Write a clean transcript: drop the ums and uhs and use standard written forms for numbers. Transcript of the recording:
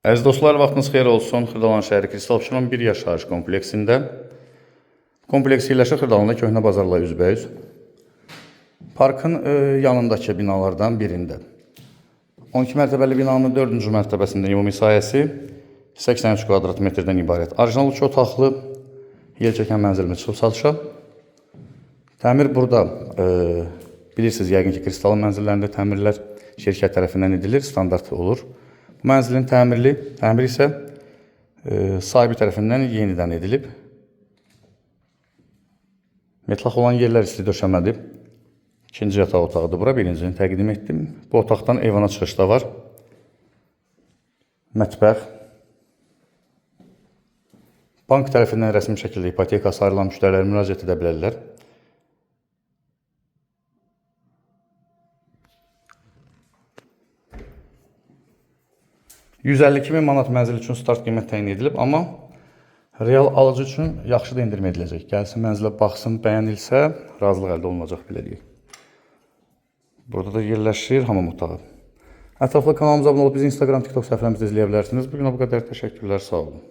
Əziz dostlar, vaxtınız xeyir olsun. Xırdalan şəhəri Kristal Abşeron 1 yaşayış kompleksində. Kompleks yerləşir Xırdalanda Köhnə Bazarla üzbəüz. Parkın yanındakı binalardan birində. 12 mərtəbəli binanın 4-cü mərtəbəsində ümumi sahəsi 83 kvadrat metrdən ibarət. Orijinal 2 otaqlı yel çəkən mənzilimiz çıxıb satışa. Təmir burada, bilirsiniz yəqin ki, Kristal mənzillərində təmirlər şirkət tərəfindən edilir, standart olur. Bu mənzilin təmiri isə sahibi tərəfindən yenidən edilib. Metlaq olan yerlər isti döşəmədir. İkinci yataq otağıdır bura, birincini təqdim etdim. Bu otaqdan eyvana çıxışda var. Mətbəx. Bank tərəfindən rəsmi şəkildə ipotekası ayrılan müştərilər müraciət edə bilərlər. $152.000 manat mənzil üçün start qiymət təyin edilib, amma real alıcı üçün yaxşı da endirmə ediləcək. Gəlsin mənzilə baxsın, bəyənilsə, razılıq əldə olunacaq beləcək. Burada da yerləşir hamam otağı. Ətraflı kanalımıza abunə olub bizi Instagram, TikTok səhifələrimizdə izləyə bilərsiniz. Bugün o qədər təşəkkürlər, sağ olun.